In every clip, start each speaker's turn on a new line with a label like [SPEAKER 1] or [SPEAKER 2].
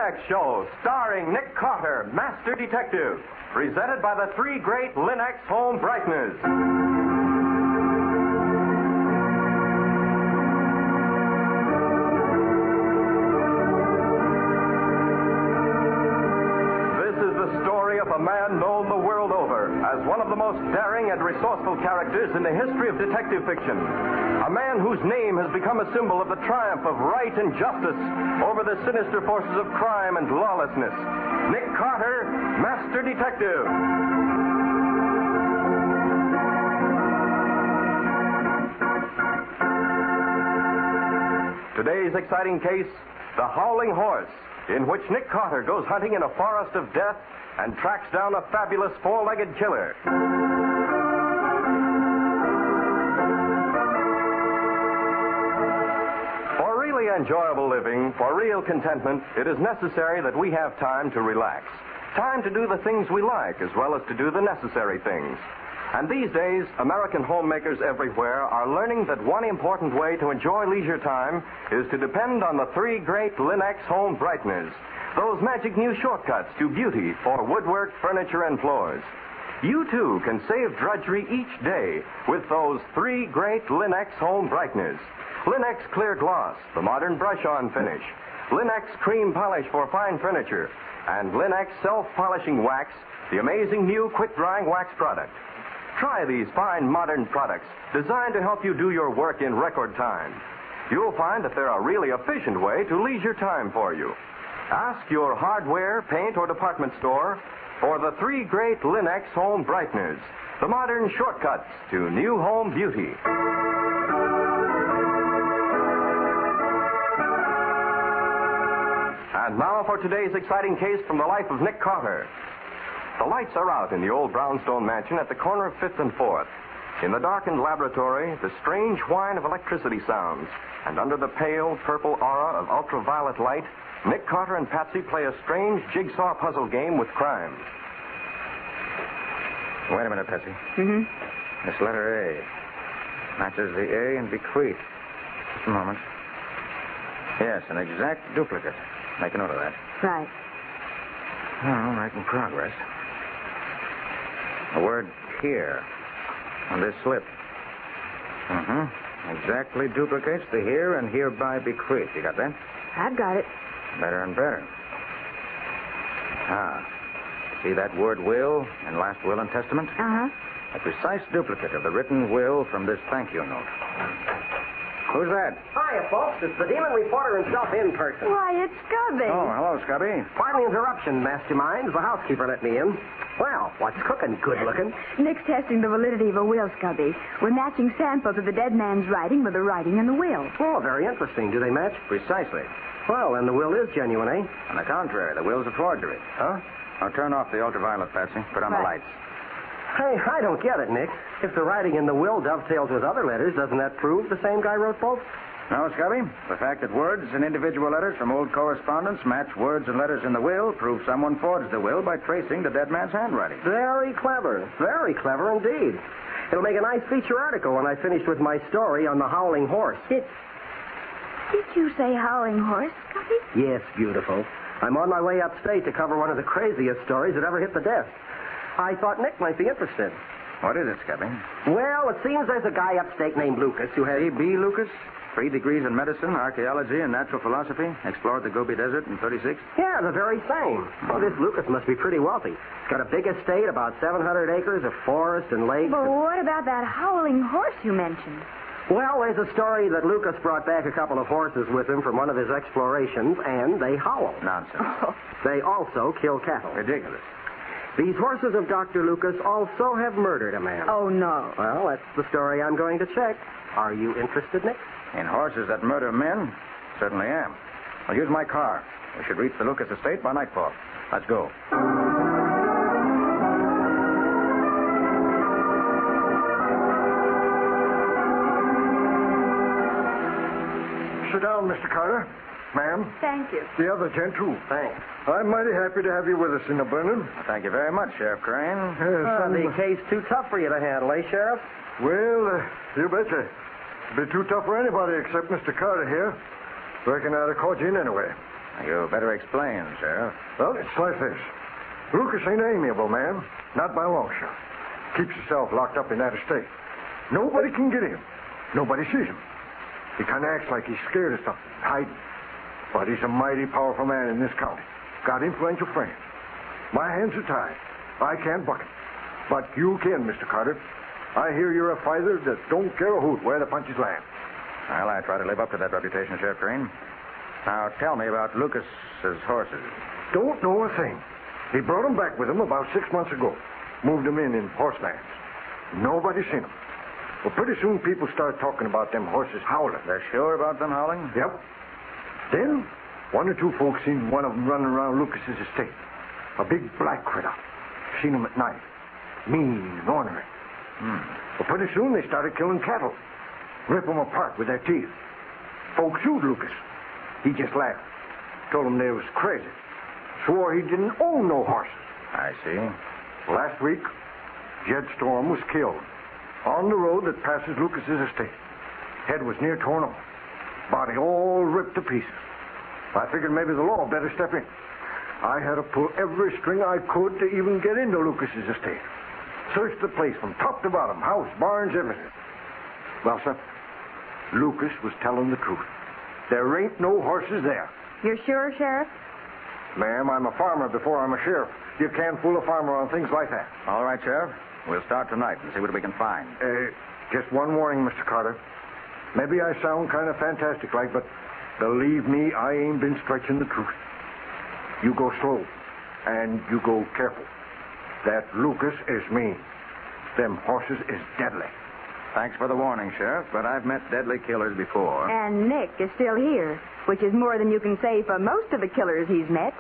[SPEAKER 1] Linux Show, starring Nick Carter, Master Detective, presented by the three great Linux home brighteners. This is the story of a man known the world over as one of the most daring and resourceful characters in the history of detective fiction. A man whose name has become a symbol of the triumph of right and justice over the sinister forces of crime and lawlessness. Nick Carter, Master Detective. Today's exciting case, the Howling Horse, in which Nick Carter goes hunting in a forest of death and tracks down a fabulous four-legged killer. Enjoyable living, for real contentment, it is necessary that we have time to relax. Time to do the things we like as well as to do the necessary things. And these days, American homemakers everywhere are learning that one important way to enjoy leisure time is to depend on the three great Linux home brighteners, those magic new shortcuts to beauty for woodwork, furniture, and floors. You, too, can save drudgery each day with those three great Linux home brighteners. Linux Clear Gloss, the modern brush-on finish. Linux Cream Polish for fine furniture. And Linux Self-Polishing Wax, the amazing new quick-drying wax product. Try these fine modern products designed to help you do your work in record time. You'll find that they're a really efficient way to leisure time for you. Ask your hardware, paint, or department store for the three great Linux home brighteners, the modern shortcuts to new home beauty. And now for today's exciting case from the life of Nick Carter. The lights are out in the old brownstone mansion at the corner of 5th and 4th. In the darkened laboratory, the strange whine of electricity sounds. And under the pale, purple aura of ultraviolet light, Nick Carter and Patsy play a strange jigsaw puzzle game with crime.
[SPEAKER 2] Wait a minute, Patsy.
[SPEAKER 3] Mm-hmm.
[SPEAKER 2] This letter A matches the A and bequeath. Just a moment. Yes, an exact duplicate. Make a note of that.
[SPEAKER 3] Right.
[SPEAKER 2] All right, in progress. The word here on this slip. Exactly duplicates the here and hereby bequeath. You got that?
[SPEAKER 3] I've got it.
[SPEAKER 2] Better and better. See that word will in last will and testament?
[SPEAKER 3] Uh-huh.
[SPEAKER 2] A precise duplicate of the written will from this thank you note. Who's that?
[SPEAKER 4] Hiya, folks. It's the demon reporter himself in person.
[SPEAKER 3] Why, it's Scubby.
[SPEAKER 2] Oh, hello, Scubby.
[SPEAKER 4] Pardon the interruption, masterminds. The housekeeper let me in. Well, what's cooking? Good looking.
[SPEAKER 3] Nick's testing the validity of a will, Scubby. We're matching samples of the dead man's writing with the writing in the will.
[SPEAKER 4] Oh, very interesting. Do they match?
[SPEAKER 2] Precisely.
[SPEAKER 4] Well, then the will is genuine, eh?
[SPEAKER 2] On the contrary, the will's a forgery.
[SPEAKER 4] Huh?
[SPEAKER 2] Now turn off the ultraviolet, Patsy. Put on the
[SPEAKER 3] Right.
[SPEAKER 2] lights.
[SPEAKER 4] Hey, I don't get it, Nick. If the writing in the will dovetails with other letters, doesn't that prove the same guy wrote both?
[SPEAKER 2] No, Scubby. The fact that words and individual letters from old correspondence match words and letters in the will proves someone forged the will by tracing the dead man's handwriting.
[SPEAKER 4] Very clever. Very clever indeed. It'll make a nice feature article when I finish with my story on the Howling Horse.
[SPEAKER 3] Did you say Howling Horse, Scubby?
[SPEAKER 4] Yes, beautiful. I'm on my way upstate to cover one of the craziest stories that ever hit the desk. I thought Nick might be interested.
[SPEAKER 2] What is it, Scubby?
[SPEAKER 4] Well, it seems there's a guy upstate named Lucas who has...
[SPEAKER 2] C.B. Lucas? 3 degrees in medicine, archaeology, and natural philosophy. Explored the Gobi Desert in 36.
[SPEAKER 4] Yeah, the very same. Well, this Lucas must be pretty wealthy. He's got a big estate, about 700 acres of forest and lakes.
[SPEAKER 3] But what about that Howling Horse you mentioned?
[SPEAKER 4] Well, there's a story that Lucas brought back a couple of horses with him from one of his explorations, and they howl.
[SPEAKER 2] Nonsense.
[SPEAKER 3] Oh.
[SPEAKER 4] They also kill cattle.
[SPEAKER 2] Ridiculous.
[SPEAKER 4] These horses of Dr. Lucas also have murdered a man.
[SPEAKER 3] Oh, no.
[SPEAKER 4] Well, that's the story I'm going to check. Are you interested, Nick?
[SPEAKER 2] In horses that murder men? Certainly am. I'll use my car. We should reach the Lucas estate by nightfall. Let's go.
[SPEAKER 5] Sit down, Mr. Carter. Ma'am.
[SPEAKER 3] Thank you.
[SPEAKER 5] The other gent, too.
[SPEAKER 4] Thanks.
[SPEAKER 5] I'm mighty happy to have you with us in the Burnham.
[SPEAKER 2] Thank you very much, Sheriff Crane.
[SPEAKER 5] Yes,
[SPEAKER 4] The case too tough for you to handle, eh, Sheriff?
[SPEAKER 5] Well, you betcha. It'd be too tough for anybody except Mr. Carter here. Reckon I'd have caught you in anyway.
[SPEAKER 2] You better explain, Sheriff.
[SPEAKER 5] Well, it's like this. Lucas ain't an amiable man. Not by a long shot. Keeps himself locked up in that estate. Nobody can get him. Nobody sees him. He kind of acts like he's scared of something, hiding. But he's a mighty powerful man in this county. Got influential friends. My hands are tied. I can't buck him. But you can, Mr. Carter. I hear you're a fighter that don't care a hoot where the punches land.
[SPEAKER 2] Well, I try to live up to that reputation, Sheriff Crane. Now, tell me about Lucas's horses.
[SPEAKER 5] Don't know a thing. He brought them back with him about 6 months ago. Moved them in horse vans. Nobody seen them. Well, pretty soon people start talking about them horses howling.
[SPEAKER 2] They're sure about them howling?
[SPEAKER 5] Yep. Then, one or two folks seen one of them running around Lucas's estate. A big black critter. Seen him at night. Mean and ornery. Well, pretty soon they started killing cattle. Rip them apart with their teeth. Folks sued Lucas. He just laughed. Told them they was crazy. Swore he didn't own no horses.
[SPEAKER 2] I see.
[SPEAKER 5] Last week, Jed Storm was killed. On the road that passes Lucas's estate. Head was near torn off. Body all ripped to pieces. I figured maybe the law better step in. I had to pull every string I could to even get into Lucas's estate. Searched the place from top to bottom. House, barns, everything. Well, sir, Lucas was telling the truth. There ain't no horses there.
[SPEAKER 3] You're sure, Sheriff?
[SPEAKER 5] Ma'am, I'm a farmer before I'm a sheriff. You can't fool a farmer on things like that.
[SPEAKER 2] All right, Sheriff. We'll start tonight and see what we can find.
[SPEAKER 5] Just one warning, Mr. Carter. Maybe I sound kind of fantastic like, but believe me, I ain't been stretching the truth. You go slow, and you go careful. That Lucas is mean. Them horses is deadly.
[SPEAKER 2] Thanks for the warning, Sheriff, but I've met deadly killers before.
[SPEAKER 3] And Nick is still here, which is more than you can say for most of the killers he's met.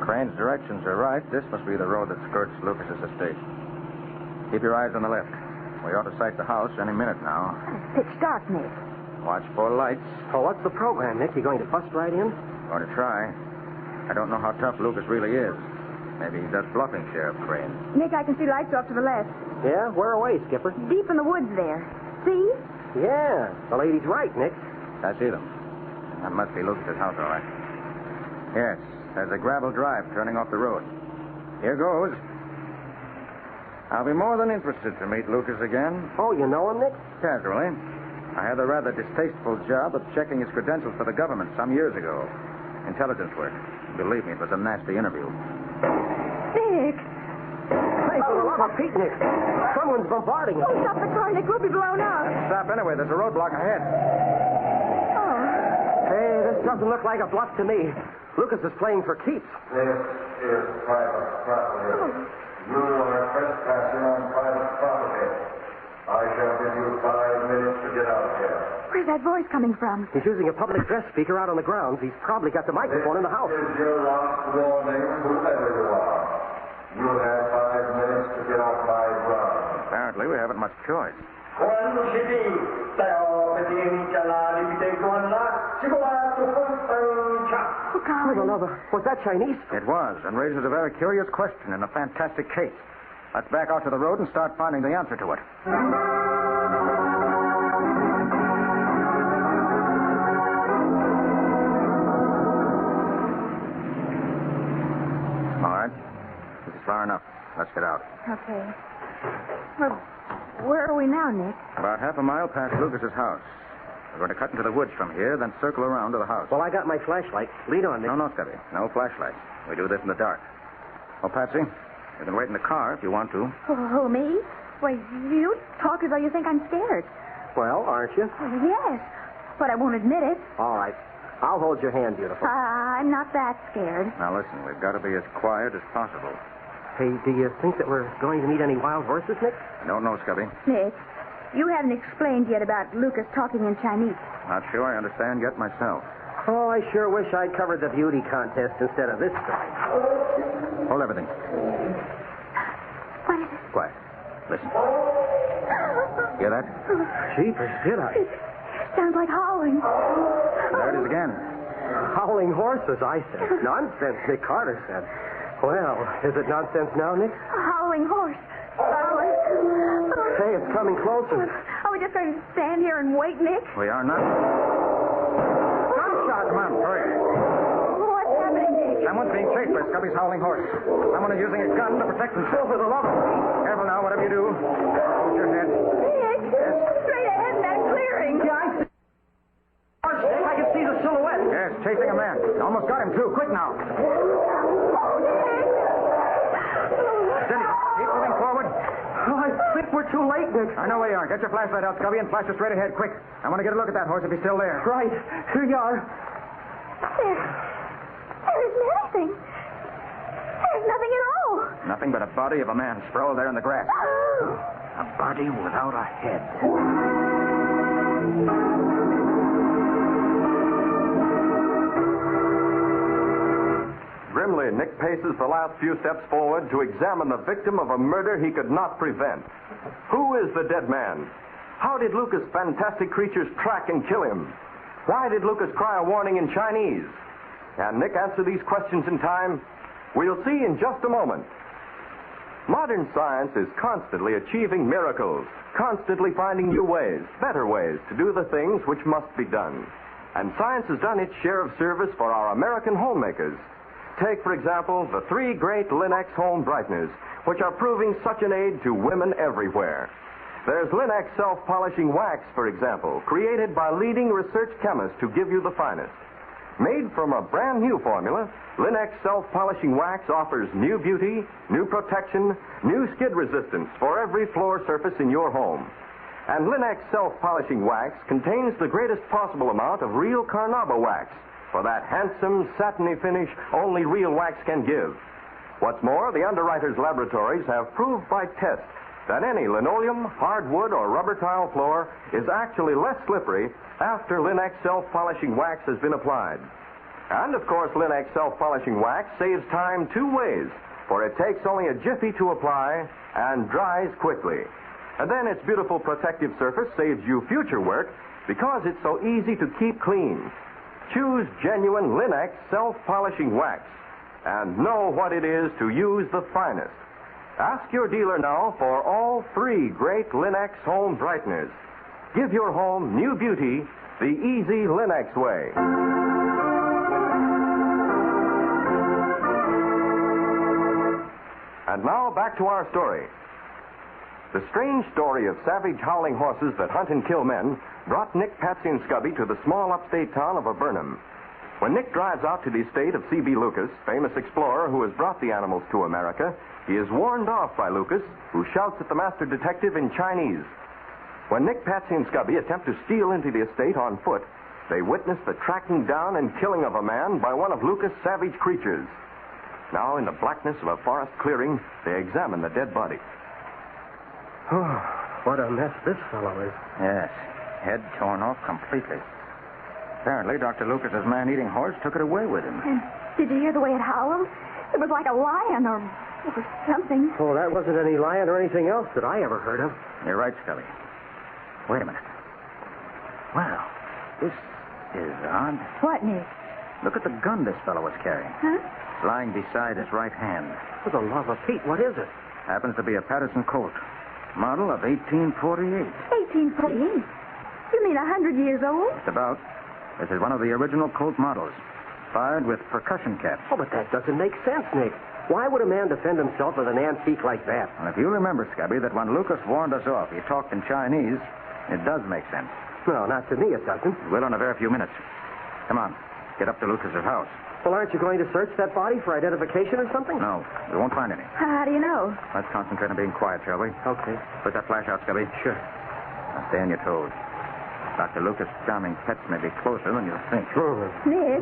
[SPEAKER 2] Crane's directions are right. This must be the road that skirts Lucas's estate. Keep your eyes on the left. We ought to sight the house any minute now.
[SPEAKER 3] It's pitch dark, Nick.
[SPEAKER 2] Watch for lights.
[SPEAKER 4] Oh, what's the program, Nick? You going to bust right in?
[SPEAKER 2] Going to try. I don't know how tough Lucas really is. Maybe he's just bluffing, Sheriff Crane.
[SPEAKER 3] Nick, I can see lights off to the left.
[SPEAKER 4] Yeah? Where away, Skipper?
[SPEAKER 3] Deep in the woods there. See?
[SPEAKER 4] Yeah. The lady's right, Nick.
[SPEAKER 2] I see them. That must be Lucas's house, all right. Yes, there's a gravel drive turning off the road. Here goes. I'll be more than interested to meet Lucas again.
[SPEAKER 4] Oh, you know him, Nick?
[SPEAKER 2] Casually. I had the rather distasteful job of checking his credentials for the government some years ago. Intelligence work. Believe me, it was a nasty interview.
[SPEAKER 3] Nick!
[SPEAKER 4] Hey, for the love of Pete, Nick. Someone's bombarding us.
[SPEAKER 3] Oh, stop the car, Nick. We'll be blown up.
[SPEAKER 2] Stop anyway. There's a roadblock ahead.
[SPEAKER 3] Oh.
[SPEAKER 4] Hey, this doesn't look like a bluff to me. Lucas is playing for keeps.
[SPEAKER 5] This is private property. You are trespassing on private property. I shall give you 5 minutes to get out of here.
[SPEAKER 3] Where's that voice coming from?
[SPEAKER 4] He's using a public address speaker out on the grounds. He's probably got the microphone in the house.
[SPEAKER 5] This is your last warning, whoever you are. You have 5 minutes to get off my ground.
[SPEAKER 2] Apparently, we haven't much choice.
[SPEAKER 4] I don't know. Was that Chinese?
[SPEAKER 2] It was, and raises a very curious question in a fantastic case. Let's back out to the road and start finding the answer to it. All right. This is far enough. Let's get out.
[SPEAKER 3] Okay. Well, where are we now, Nick?
[SPEAKER 2] About half a mile past Lucas's house. We're going to cut into the woods from here, then circle around to the house.
[SPEAKER 4] Well, I got my flashlight. Lead on, Nick.
[SPEAKER 2] No, Scubby. No flashlights. We do this in the dark. Oh, Patsy, you can wait in the car if you want to.
[SPEAKER 3] Oh, me? Why, you talk as though you think I'm scared.
[SPEAKER 4] Well, aren't you?
[SPEAKER 3] Yes, but I won't admit it.
[SPEAKER 4] All right. I'll hold your hand, beautiful.
[SPEAKER 3] I'm not that scared.
[SPEAKER 2] Now, listen, we've got to be as quiet as possible.
[SPEAKER 4] Hey, do you think that we're going to meet any wild horses, Nick?
[SPEAKER 2] I don't know, Scubby.
[SPEAKER 3] Nick, you haven't explained yet about Lucas talking in Chinese.
[SPEAKER 2] Not sure I understand yet myself.
[SPEAKER 4] Oh, I sure wish I'd covered the beauty contest instead of this story.
[SPEAKER 2] Hold everything.
[SPEAKER 3] What is it?
[SPEAKER 2] Quiet. Listen. Hear that?
[SPEAKER 4] Jeepers, did I?
[SPEAKER 3] Sounds like howling.
[SPEAKER 2] There it is again.
[SPEAKER 4] Howling horses, I said. Nonsense, Nick Carter said. Well, is it nonsense now, Nick?
[SPEAKER 3] A howling horse.
[SPEAKER 4] Hey, it's coming closer.
[SPEAKER 3] Are we just going to stand here and wait, Nick?
[SPEAKER 2] We are not. Gunshot! Come on, hurry.
[SPEAKER 3] What's happening, Nick?
[SPEAKER 2] Someone's being chased by Scubby's howling horse. Someone is using a gun to protect himself.
[SPEAKER 4] For the love of me.
[SPEAKER 2] Careful now, whatever you do. Hold your head.
[SPEAKER 3] Nick, straight ahead in that clearing.
[SPEAKER 4] Yeah, I see. Horse, Nick, I can see the silhouette.
[SPEAKER 2] Yes, chasing a man. Almost got him, too. Quick now.
[SPEAKER 3] Oh, Nick.
[SPEAKER 2] Steady. Keep moving forward.
[SPEAKER 4] Oh, I think we're too late, Nick.
[SPEAKER 2] I know where you are. Get your flashlight out, Scubby, and flash it straight ahead, quick. I want to get a look at that horse if he's still there.
[SPEAKER 4] Right. Here you are.
[SPEAKER 3] There isn't anything. There's nothing at all.
[SPEAKER 2] Nothing but a body of a man sprawled there in the grass. A body without a head.
[SPEAKER 1] Grimly, Nick paces the last few steps forward to examine the victim of a murder he could not prevent. Who is the dead man? How did Lucas' fantastic creatures track and kill him? Why did Lucas cry a warning in Chinese? Can Nick answer these questions in time? We'll see in just a moment. Modern science is constantly achieving miracles, constantly finding new ways, better ways to do the things which must be done. And science has done its share of service for our American homemakers. Take, for example, the 3 great Linex home brighteners, which are proving such an aid to women everywhere. There's Linex self-polishing wax, for example, created by leading research chemists to give you the finest. Made from a brand new formula, Linex self-polishing wax offers new beauty, new protection, new skid resistance for every floor surface in your home. And Linex self-polishing wax contains the greatest possible amount of real carnauba wax for that handsome, satiny finish only real wax can give. What's more, the underwriters' laboratories have proved by test that any linoleum, hardwood, or rubber tile floor is actually less slippery after Linex self-polishing wax has been applied. And, of course, Linex self-polishing wax saves time 2 ways, for it takes only a jiffy to apply and dries quickly. And then its beautiful protective surface saves you future work because it's so easy to keep clean. Choose genuine Linex self-polishing wax and know what it is to use the finest. Ask your dealer now for all 3 great Linex home brighteners. Give your home new beauty the easy Linex way. And now back to our story. The strange story of savage howling horses that hunt and kill men brought Nick, Patsy, and Scubby to the small upstate town of Burnham. When Nick drives out to the estate of C.B. Lucas, famous explorer who has brought the animals to America, he is warned off by Lucas, who shouts at the master detective in Chinese. When Nick, Patsy, and Scubby attempt to steal into the estate on foot, they witness the tracking down and killing of a man by one of Lucas' savage creatures. Now, in the blackness of a forest clearing, they examine the dead body.
[SPEAKER 4] Oh, what a mess this fellow is.
[SPEAKER 2] Yes, head torn off completely. Apparently, Dr. Lucas's man-eating horse took it away with him.
[SPEAKER 3] And did you hear the way it howled? It was like a lion or something.
[SPEAKER 4] Oh, that wasn't any lion or anything else that I ever heard of.
[SPEAKER 2] You're right, Scubby. Wait a minute. Well, this is odd.
[SPEAKER 3] What, Nick?
[SPEAKER 2] Look at the gun this fellow was carrying.
[SPEAKER 3] Huh?
[SPEAKER 2] It's lying beside his right hand.
[SPEAKER 4] For the love of Pete, what is it?
[SPEAKER 2] Happens to be a Patterson Colt. Model of 1848.
[SPEAKER 3] 1848? You mean 100 years old?
[SPEAKER 2] Just about. This is one of the original Colt models. Fired with percussion caps.
[SPEAKER 4] Oh, but that doesn't make sense, Nick. Why would a man defend himself with an antique like that?
[SPEAKER 2] And if you remember, Scubby, that when Lucas warned us off, he talked in Chinese, it does make sense.
[SPEAKER 4] No, not to me it doesn't.
[SPEAKER 2] It will in a very few minutes. Come on. Get up to Lucas's house.
[SPEAKER 4] Well, aren't you going to search that body for identification or something?
[SPEAKER 2] No, we won't find any.
[SPEAKER 3] How do you know?
[SPEAKER 2] Let's concentrate on being quiet, shall we?
[SPEAKER 4] Okay.
[SPEAKER 2] Put that flash out, Scubby.
[SPEAKER 4] Sure.
[SPEAKER 2] Now stay on your toes. Dr. Lucas' charming pets may be closer than you think.
[SPEAKER 3] Nick?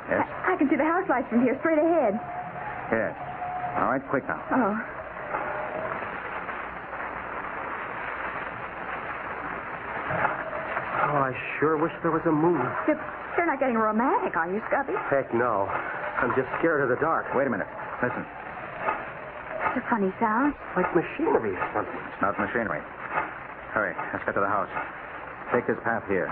[SPEAKER 2] Yes?
[SPEAKER 3] I can see the house lights from here straight ahead.
[SPEAKER 2] Yes. All right, quick now.
[SPEAKER 3] Oh.
[SPEAKER 4] Oh, I sure wish there was a moon.
[SPEAKER 3] You're not getting romantic, are you, Scubby?
[SPEAKER 4] Heck no. I'm just scared of the dark.
[SPEAKER 2] Wait a minute. Listen.
[SPEAKER 3] It's a funny sound.
[SPEAKER 4] Like machinery or something.
[SPEAKER 2] It's not machinery. Hurry. Let's get to the house. Take this path here.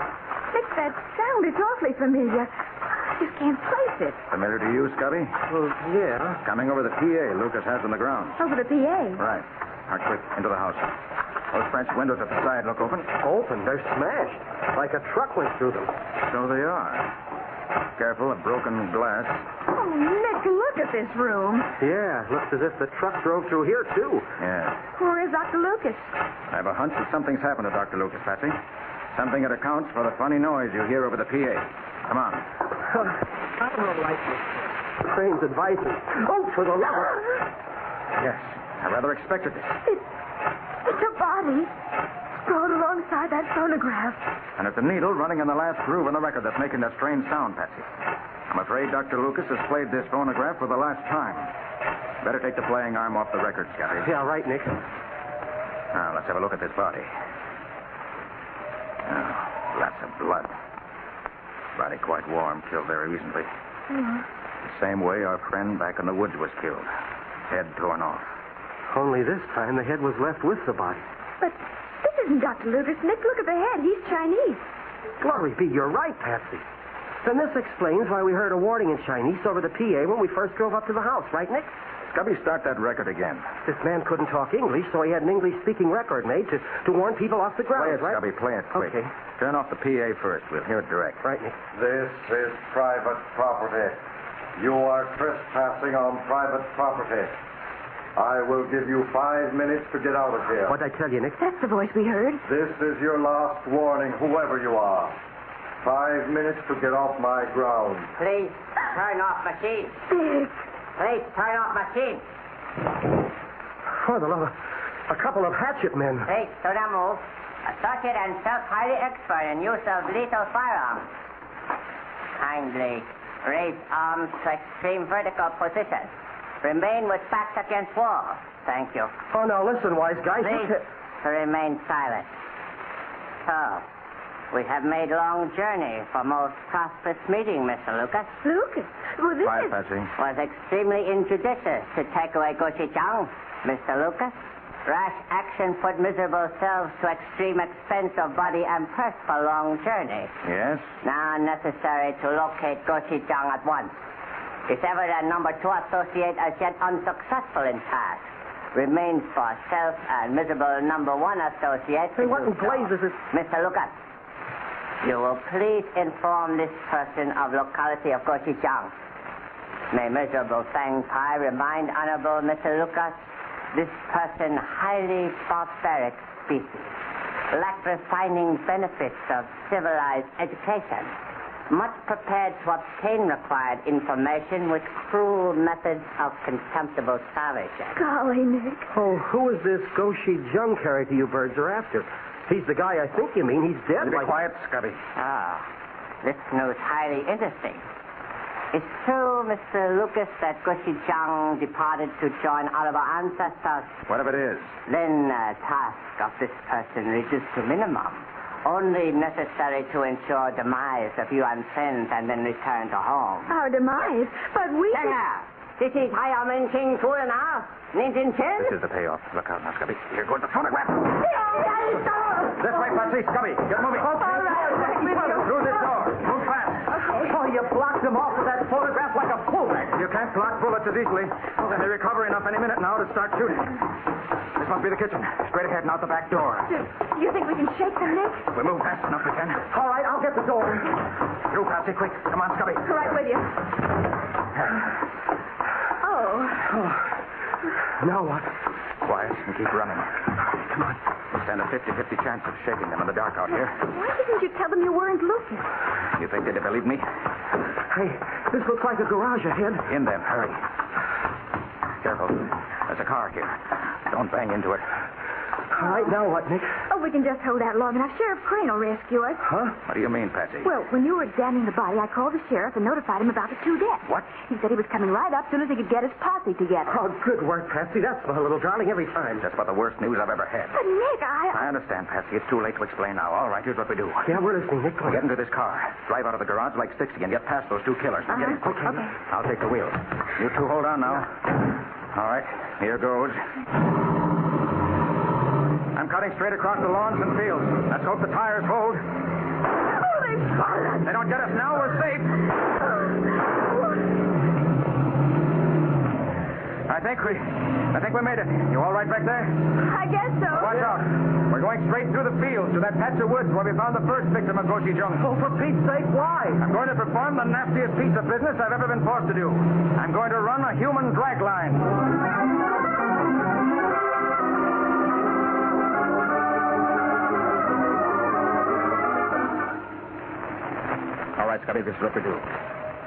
[SPEAKER 3] Nick, that sound is awfully familiar. I just can't place it.
[SPEAKER 2] Familiar to you, Scubby?
[SPEAKER 4] Well, yeah.
[SPEAKER 2] Coming over the PA Lucas has on the ground.
[SPEAKER 3] Over the PA.
[SPEAKER 2] Right. Now, quick, into the house. Those French windows at the side look open.
[SPEAKER 4] Open. They're smashed. Like a truck went through them.
[SPEAKER 2] So they are. Careful of broken glass.
[SPEAKER 3] Oh, Nick, look at this room.
[SPEAKER 4] Yeah, looks as if the truck drove through here, too.
[SPEAKER 2] Yeah.
[SPEAKER 3] Where is Dr. Lucas?
[SPEAKER 2] I have a hunch that something's happened to Dr. Lucas, Patsy. Something that accounts for the funny noise you hear over the PA. Come on.
[SPEAKER 4] I don't like this. Crane's advising. Oh, for the love of...
[SPEAKER 2] Yes, I rather expected this.
[SPEAKER 3] It's a body sprawled alongside that phonograph.
[SPEAKER 2] And it's a needle running in the last groove in the record that's making that strange sound, Patsy. I'm afraid Dr. Lucas has played this phonograph for the last time. Better take the playing arm off the record, Scotty.
[SPEAKER 4] Yeah, right, Nick.
[SPEAKER 2] Now, let's have a look at this body. Oh, lots of blood. Body quite warm, killed very recently. The same way our friend back in the woods was killed. Head torn off.
[SPEAKER 4] Only this time the head was left with the body.
[SPEAKER 3] But this isn't Dr. Lucas. Nick, look at the head. He's Chinese.
[SPEAKER 4] Glory be, you're right, Patsy. Then this explains why we heard a warning in Chinese over the PA when we first drove up to the house, right, Nick?
[SPEAKER 2] Scubby, start that record again.
[SPEAKER 4] This man couldn't talk English, so he had an English-speaking record made to warn people off the ground,
[SPEAKER 2] Play it,
[SPEAKER 4] right?
[SPEAKER 2] Scubby, play it quick.
[SPEAKER 4] Okay.
[SPEAKER 2] Turn off the PA first. We'll hear it direct.
[SPEAKER 4] Right, Nick.
[SPEAKER 5] This is private property. You are trespassing on private property. I will give you 5 minutes to get out of here.
[SPEAKER 4] What'd I tell you, Nick?
[SPEAKER 3] That's the voice we heard.
[SPEAKER 5] This is your last warning, whoever you are. 5 minutes to get off my ground.
[SPEAKER 6] Please turn off machine.
[SPEAKER 3] Nick.
[SPEAKER 6] Please turn off machine.
[SPEAKER 4] For the love of... A couple of hatchet men.
[SPEAKER 6] Please do not move. Associate and self highly expert in use of lethal firearms. Kindly raise arms to extreme vertical position. Remain with backs against wall. Thank you.
[SPEAKER 4] Oh, now listen, wise guys.
[SPEAKER 6] Please to remain silent. So, we have made long journey for most prosperous meeting, Mr. Lucas.
[SPEAKER 3] Lucas? Well, this
[SPEAKER 2] Quiet,
[SPEAKER 3] is...
[SPEAKER 2] Patsy.
[SPEAKER 6] Was extremely injudicious to take away Gochujang, Mr. Lucas. Rash action put miserable selves to extreme expense of body and purse for long journey.
[SPEAKER 2] Yes?
[SPEAKER 6] Now necessary to locate Gochujang at once. Discovered that number 2 associate as yet unsuccessful in task. Remains for self and miserable number 1 associate.
[SPEAKER 4] Hey, what in blazes is...
[SPEAKER 6] Mr. Lucas, you will please inform this person of locality of Gochujang. May miserable Fang Pai remind Honorable Mr. Lucas, this person highly barbaric species, lack refining benefits of civilized education, much prepared to obtain required information with cruel methods of contemptible savagery.
[SPEAKER 3] Golly, Nick.
[SPEAKER 4] Oh, who is this Goshi Jung character you birds are after? He's the guy I think you mean. He's dead.
[SPEAKER 2] Be quiet, Scubby.
[SPEAKER 6] Ah, this news highly interesting. It's true, Mr. Lucas, that Gochujang departed to join all of our ancestors.
[SPEAKER 2] What if it is?
[SPEAKER 6] Then task of this person reduced to minimum. Only necessary to ensure demise of you and friends and then return to home.
[SPEAKER 3] Our demise? But we...
[SPEAKER 6] This is Haya Men King 2.5. Ninjin Chen.
[SPEAKER 2] This is the payoff. Look out now, Scubby. Here goes the phonograph.
[SPEAKER 3] This
[SPEAKER 2] way, Patsy. Scubby, get moving.
[SPEAKER 3] All right.
[SPEAKER 2] Through this door. Move fast.
[SPEAKER 4] Oh, you blocked him off with that photograph like a bullets.
[SPEAKER 2] You can't block bullets as easily. They may recover enough any minute now to start shooting. This must be the kitchen. Straight ahead and out the back door.
[SPEAKER 3] Do you think we can shake them, Nick?
[SPEAKER 2] We move fast enough we can.
[SPEAKER 4] All right, I'll get the door.
[SPEAKER 2] Through, Patsy, quick. Come on, Scubby.
[SPEAKER 3] Right with you. Oh.
[SPEAKER 4] Now what?
[SPEAKER 2] Quiet and keep running.
[SPEAKER 4] Come on.
[SPEAKER 2] We stand a 50-50 chance of shaking them in the dark out here.
[SPEAKER 3] Why didn't you tell them you weren't Lucas?
[SPEAKER 2] You think they'd believe me?
[SPEAKER 4] Hey, this looks like a garage ahead.
[SPEAKER 2] In them, hurry. Careful. There's a car here. Don't bang into it.
[SPEAKER 4] All right, now what, Nick?
[SPEAKER 3] Oh, we can just hold out long enough. Sheriff Crane will rescue us.
[SPEAKER 4] Huh?
[SPEAKER 2] What do you mean, Patsy?
[SPEAKER 3] Well, when you were examining the body, I called the sheriff and notified him about the 2 deaths.
[SPEAKER 2] What?
[SPEAKER 3] He said he was coming right up as soon as he could get his posse together.
[SPEAKER 4] Oh, good work, Patsy. That's my little darling every time.
[SPEAKER 2] That's about the worst news I've ever had.
[SPEAKER 3] But, Nick,
[SPEAKER 2] I understand, Patsy. It's too late to explain now. All right, here's what we do.
[SPEAKER 4] Yeah, we're listening, Nick.
[SPEAKER 2] We get into this car, drive out of the garage like 60 and get past those 2 killers. Now get in.
[SPEAKER 3] Okay.
[SPEAKER 2] I'll take the wheel. You 2 hold on now. All right, here goes. I'm cutting straight across the lawns and fields. Let's hope the tires hold.
[SPEAKER 3] Oh, they've got us.
[SPEAKER 2] They don't get us now, we're safe. I think we made it. You all right back there?
[SPEAKER 3] I guess so.
[SPEAKER 2] Watch out. We're going straight through the fields to that patch of woods where we found the first victim of Goshi Jung.
[SPEAKER 4] Oh, for Pete's sake, why?
[SPEAKER 2] I'm going to perform the nastiest piece of business I've ever been forced to do. I'm going to run a human drag line. All right, Scubby, this is what we do.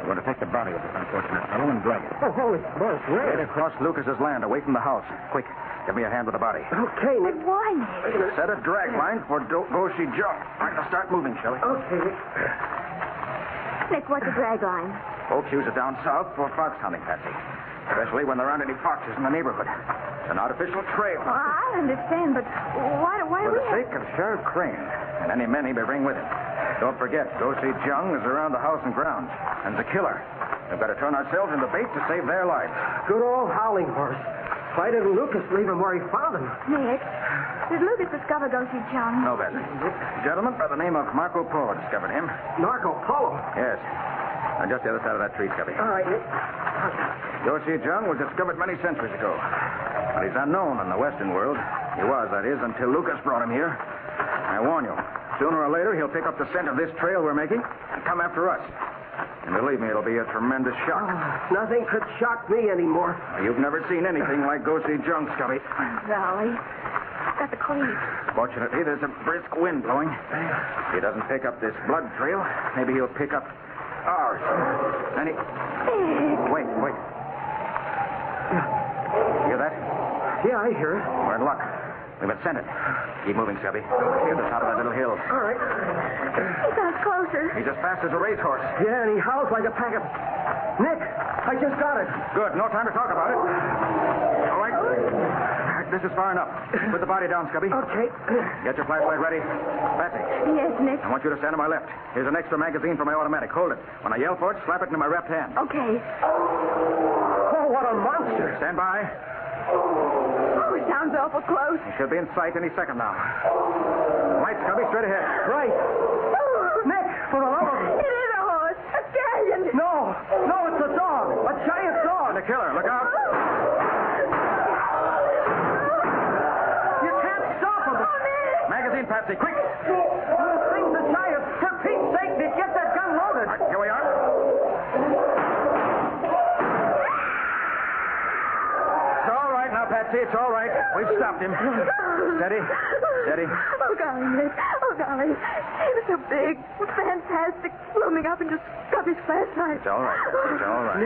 [SPEAKER 2] We're going to take the body of this unfortunate fellow and drag it.
[SPEAKER 4] Oh, holy smokes, where?
[SPEAKER 2] Right across Lucas's land, away from the house. Quick, give me a hand with the body.
[SPEAKER 4] Okay, Nick.
[SPEAKER 3] Why, Nick?
[SPEAKER 2] Set a drag line for Goshi Jung. All right, now start moving, shall we?
[SPEAKER 4] Okay, Nick.
[SPEAKER 3] Nick, what's a drag line?
[SPEAKER 2] Folks use it down south for fox hunting, Patsy. Especially when there aren't any foxes in the neighborhood. It's an artificial trail.
[SPEAKER 3] Well, I understand, but why do
[SPEAKER 2] For
[SPEAKER 3] we
[SPEAKER 2] the sake of Sheriff Crane and any men he may bring with him. Don't forget, Goshi Jung is around the house and grounds. And the killer. We've got to turn ourselves into bait to save their lives.
[SPEAKER 4] Good old Howling horse. Why didn't Lucas leave him where he found him?
[SPEAKER 3] Nick, did Lucas discover Goshi Jung?
[SPEAKER 2] No, Patsy. A gentleman by the name of Marco Polo discovered him.
[SPEAKER 4] Marco Polo?
[SPEAKER 2] Yes. On just the other side of that tree, Scubby.
[SPEAKER 4] All right, Nick.
[SPEAKER 2] Goshi Jung was discovered many centuries ago. But he's unknown in the Western world. He was, that is, until Lucas brought him here. I warn you, sooner or later he'll pick up the scent of this trail we're making and come after us. And believe me, it'll be a tremendous shock.
[SPEAKER 4] Nothing could shock me anymore.
[SPEAKER 2] You've never seen anything like Goshi Jung, Scubby.
[SPEAKER 3] Golly. Got the creep.
[SPEAKER 2] Fortunately, there's a brisk wind blowing. If he doesn't pick up this blood trail, maybe he'll pick up ours. And he... Wait. Hear that?
[SPEAKER 4] Yeah, I hear it.
[SPEAKER 2] We're in luck. We've been sent it. Keep moving, Scubby. Near the top of that little hill.
[SPEAKER 4] All right.
[SPEAKER 3] He sounds closer.
[SPEAKER 2] He's as fast as a racehorse.
[SPEAKER 4] Yeah, and he howls like a pack of... Nick, I just got it.
[SPEAKER 2] Good. No time to talk about it. All right. This is far enough. Put the body down, Scubby.
[SPEAKER 4] Okay.
[SPEAKER 2] Get your flashlight ready. Patsy,
[SPEAKER 3] Yes, Nick.
[SPEAKER 2] I want you to stand to my left. Here's an extra magazine for my automatic. Hold it. When I yell for it, slap it into my wrapped hand.
[SPEAKER 3] Okay.
[SPEAKER 4] Oh, what a monster.
[SPEAKER 2] Stand by.
[SPEAKER 3] Oh, it sounds awful close.
[SPEAKER 2] He should be in sight any second now. Right, Scubby, straight ahead.
[SPEAKER 4] Right. Nick, for the love of...
[SPEAKER 3] It is a horse. A stallion.
[SPEAKER 4] No, it's a dog. A giant dog.
[SPEAKER 2] And the killer, look out.
[SPEAKER 4] You can't stop him.
[SPEAKER 2] Magazine, Patsy, quick.
[SPEAKER 4] The thing's a giant. For Pete's sake, Nick, get that gun loaded.
[SPEAKER 2] Right, here we are. It's all right now, Patsy. It's all right. We've stopped him. Steady.
[SPEAKER 3] Oh, golly, Nick. Oh, golly. He was so big, fantastic, blooming up into Scubby's flashlight.
[SPEAKER 2] It's all right.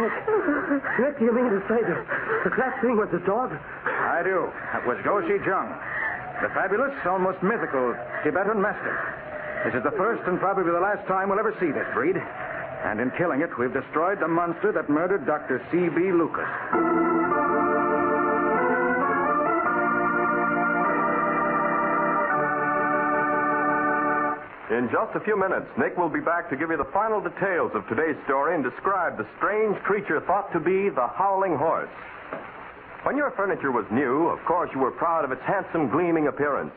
[SPEAKER 4] Nick, do you mean to say that thing was a dog?
[SPEAKER 2] I do. That was Goshi Jung, the fabulous, almost mythical Tibetan mastiff. This is the first and probably the last time we'll ever see this breed. And in killing it, we've destroyed the monster that murdered Dr. C.B. Lucas.
[SPEAKER 1] In just a few minutes, Nick will be back to give you the final details of today's story and describe the strange creature thought to be the Howling horse. When your furniture was new, of course you were proud of its handsome, gleaming appearance.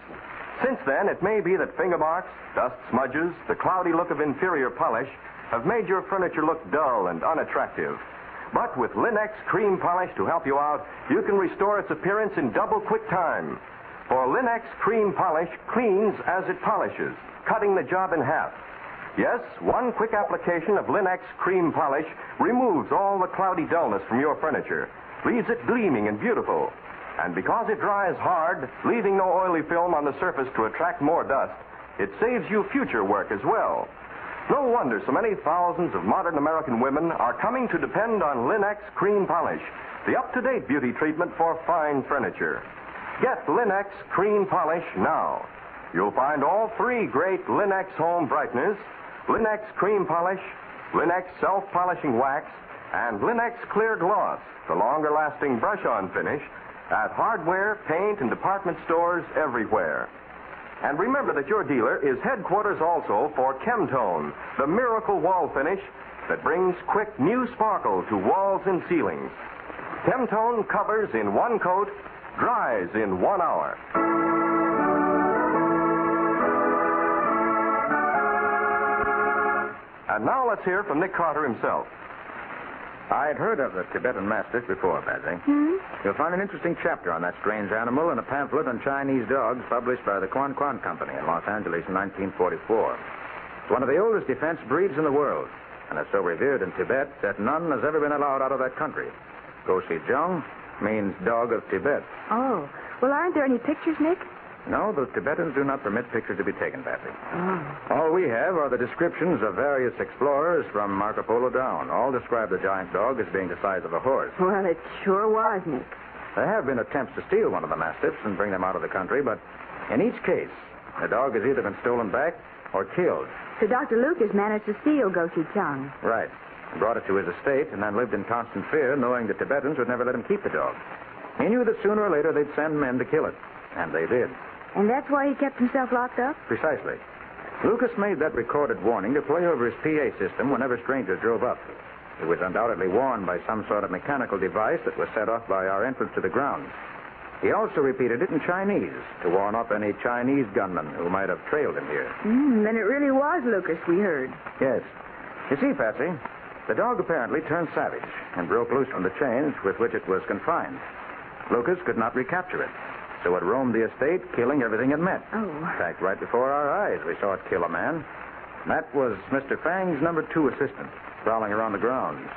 [SPEAKER 1] Since then, it may be that finger marks, dust smudges, the cloudy look of inferior polish have made your furniture look dull and unattractive. But with Linex cream polish to help you out, you can restore its appearance in double quick time. For Linex cream polish cleans as it polishes, cutting the job in half. Yes, one quick application of Linex cream polish removes all the cloudy dullness from your furniture, leaves it gleaming and beautiful. And because it dries hard, leaving no oily film on the surface to attract more dust, it saves you future work as well. No wonder so many thousands of modern American women are coming to depend on Linex cream polish, the up-to-date beauty treatment for fine furniture. Get Linex cream polish now. You'll find all three great Linex home brighteners, Linex cream polish, Linex self-polishing wax, and Linex clear gloss, the longer-lasting brush-on finish, at hardware, paint, and department stores everywhere. And remember that your dealer is headquarters also for Chemtone, the miracle wall finish that brings quick new sparkle to walls and ceilings. Chemtone covers in one coat, dries in 1 hour. And now let's hear from Nick Carter himself.
[SPEAKER 2] I'd heard of the Tibetan Mastiff before, Patsy. You'll find an interesting chapter on that strange animal in a pamphlet on Chinese dogs published by the Quan Quan Company in Los Angeles in 1944. It's one of the oldest defense breeds in the world, and is so revered in Tibet that none has ever been allowed out of that country. Goshijang means dog of Tibet.
[SPEAKER 3] Oh. Well, aren't there any pictures, Nick?
[SPEAKER 2] No, the Tibetans do not permit pictures to be taken, Patsy.
[SPEAKER 3] Oh.
[SPEAKER 2] All we have are the descriptions of various explorers from Marco Polo down. All describe the giant dog as being the size of a horse.
[SPEAKER 3] Well, it sure was, Nick.
[SPEAKER 2] There have been attempts to steal one of the mastiffs and bring them out of the country, but in each case, the dog has either been stolen back or killed.
[SPEAKER 3] So Dr. Lucas managed to steal Goshijang.
[SPEAKER 2] Right. He brought it to his estate and then lived in constant fear, knowing the Tibetans would never let him keep the dog. He knew that sooner or later they'd send men to kill it. And they did.
[SPEAKER 3] And that's why he kept himself locked up?
[SPEAKER 2] Precisely. Lucas made that recorded warning to play over his PA system whenever strangers drove up. It was undoubtedly warned by some sort of mechanical device that was set off by our entrance to the grounds. He also repeated it in Chinese to warn off any Chinese gunmen who might have trailed him here.
[SPEAKER 3] Then it really was Lucas we heard.
[SPEAKER 2] Yes. You see, Patsy, the dog apparently turned savage and broke loose from the chains with which it was confined. Lucas could not recapture it, so it roamed the estate, killing everything it met.
[SPEAKER 3] Oh.
[SPEAKER 2] In fact, right before our eyes, we saw it kill a man. That was Mr. Fang's number 2 assistant, prowling around the grounds.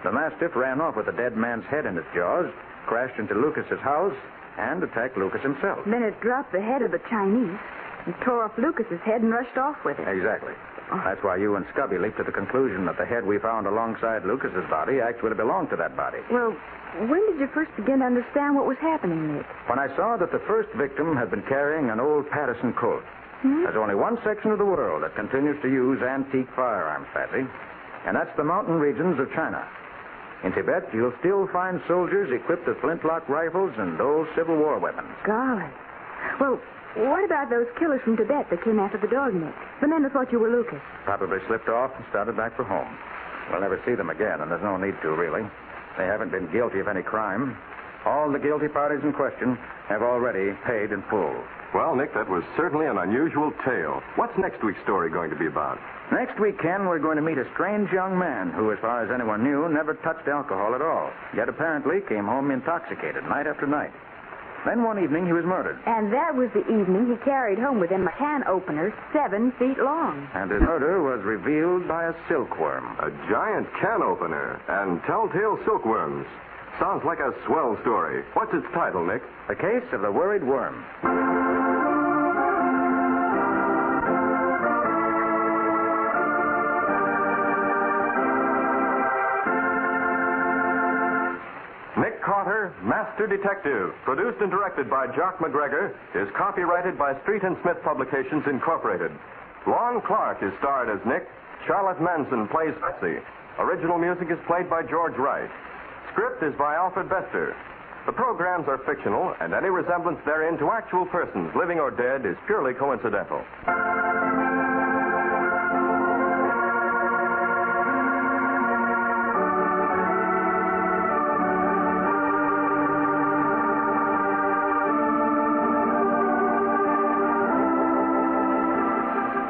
[SPEAKER 2] The Mastiff ran off with the dead man's head in its jaws, crashed into Lucas's house, and attacked Lucas himself.
[SPEAKER 3] Then it dropped the head of the Chinese and tore off Lucas's head and rushed off with it.
[SPEAKER 2] Exactly. That's why you and Scubby leaped to the conclusion that the head we found alongside Lucas's body actually belonged to that body.
[SPEAKER 3] Well, when did you first begin to understand what was happening, Nick?
[SPEAKER 2] When I saw that the first victim had been carrying an old Pattison Colt. There's only one section of the world that continues to use antique firearms, Patsy, and that's the mountain regions of China. In Tibet, you'll still find soldiers equipped with flintlock rifles and old Civil War weapons.
[SPEAKER 3] Golly. Well, what about those killers from Tibet that came after the dog, Nick? The men who thought you were Lucas.
[SPEAKER 2] Probably slipped off and started back for home. We'll never see them again, and there's no need to, really. They haven't been guilty of any crime. All the guilty parties in question have already paid in full.
[SPEAKER 1] Well, Nick, that was certainly an unusual tale. What's next week's story going to be about?
[SPEAKER 2] Next week, Ken, we're going to meet a strange young man who, as far as anyone knew, never touched alcohol at all, yet apparently came home intoxicated night after night. Then one evening he was murdered.
[SPEAKER 3] And that was the evening he carried home with him a can opener 7 feet long.
[SPEAKER 2] And his murder was revealed by a silkworm.
[SPEAKER 1] A giant can opener and telltale silkworms. Sounds like a swell story. What's its title, Nick?
[SPEAKER 2] The Case of the Worried Worm.
[SPEAKER 1] Nick Carter, Master Detective, produced and directed by Jock McGregor, is copyrighted by Street and Smith Publications, Incorporated. Lon Clark is starred as Nick. Charlotte Manson plays Patsy. Original music is played by George Wright. Script is by Alfred Bester. The programs are fictional, and any resemblance therein to actual persons, living or dead, is purely coincidental.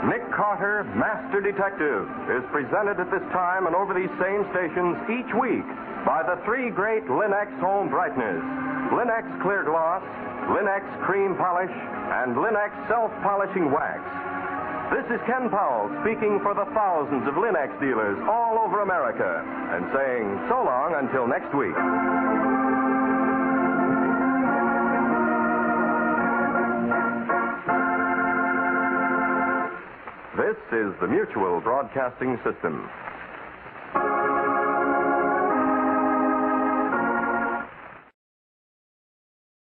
[SPEAKER 1] Nick Carter, Master Detective, is presented at this time and over these same stations each week by the 3 great Linex home brighteners: Linex Clear Gloss, Linex Cream Polish, and Linex Self-Polishing Wax. This is Ken Powell speaking for the thousands of Linex dealers all over America and saying so long until next week. This is the Mutual Broadcasting System.